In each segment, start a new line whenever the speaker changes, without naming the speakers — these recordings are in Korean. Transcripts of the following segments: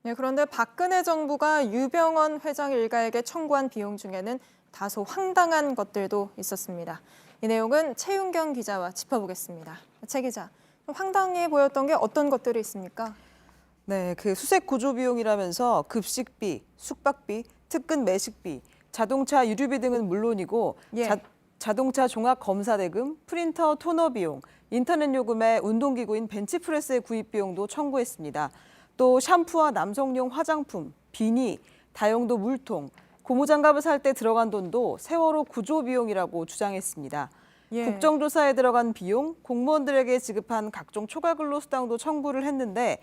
네, 그런데 박근혜 정부가 유병언 회장 일가에게 청구한 비용 중에는 다소 황당한 것들도 있었습니다. 이 내용은 최윤경 기자와 짚어보겠습니다. 최 기자, 황당해 보였던 게 어떤 것들이 있습니까?
네, 그 수색 구조 비용이라면서 급식비, 숙박비, 특근 매식비, 자동차 유류비 등은 물론이고
예.
자동차 종합 검사 대금, 프린터 토너 비용, 인터넷 요금에 운동기구인 벤치프레스의 구입 비용도 청구했습니다. 또 샴푸와 남성용 화장품, 비니, 다용도 물통, 고무장갑을 살 때 들어간 돈도 세월호 구조 비용이라고 주장했습니다.
예.
국정조사에 들어간 비용, 공무원들에게 지급한 각종 초과근로 수당도 청구를 했는데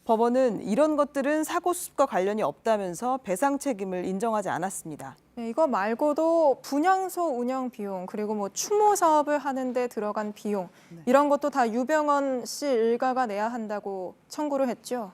법원은 이런 것들은 사고 수습과 관련이 없다면서 배상 책임을 인정하지 않았습니다.
네, 이거 말고도 분향소 운영 비용, 그리고 뭐 추모 사업을 하는데 들어간 비용, 이런 것도 다 유병언 씨 일가가 내야 한다고 청구를 했죠.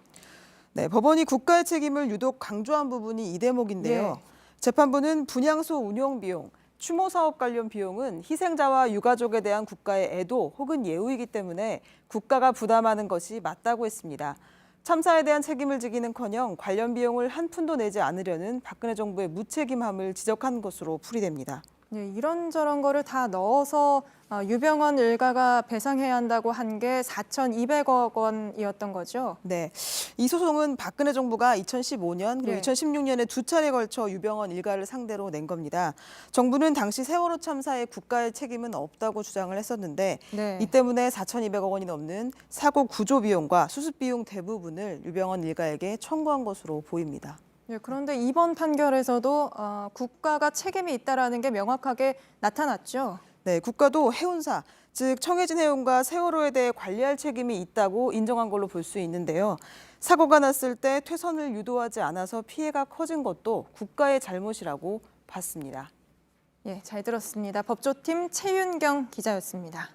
네, 법원이 국가의 책임을 유독 강조한 부분이 이 대목인데요.
예.
재판부는 분향소 운영 비용, 추모 사업 관련 비용은 희생자와 유가족에 대한 국가의 애도 혹은 예우이기 때문에 국가가 부담하는 것이 맞다고 했습니다. 참사에 대한 책임을 지기는커녕 관련 비용을 한 푼도 내지 않으려는 박근혜 정부의 무책임함을 지적한 것으로 풀이됩니다.
네, 이런저런 거를 다 넣어서 유병언 일가가 배상해야 한다고 한 게 4,200억 원이었던 거죠.
네, 이 소송은 박근혜 정부가 2015년 그리고
예.
2016년에 두 차례 걸쳐 유병언 일가를 상대로 낸 겁니다. 정부는 당시 세월호 참사에 국가의 책임은 없다고 주장을 했었는데
네.
이 때문에 4,200억 원이 넘는 사고 구조 비용과 수습 비용 대부분을 유병언 일가에게 청구한 것으로 보입니다.
네, 그런데 이번 판결에서도 국가가 책임이 있다라는 게 명확하게 나타났죠.
네, 국가도 해운사, 즉 청해진 해운과 세월호에 대해 관리할 책임이 있다고 인정한 걸로 볼 수 있는데요. 사고가 났을 때 퇴선을 유도하지 않아서 피해가 커진 것도 국가의 잘못이라고 봤습니다.
예, 잘 들었습니다. 법조팀 최윤경 기자였습니다.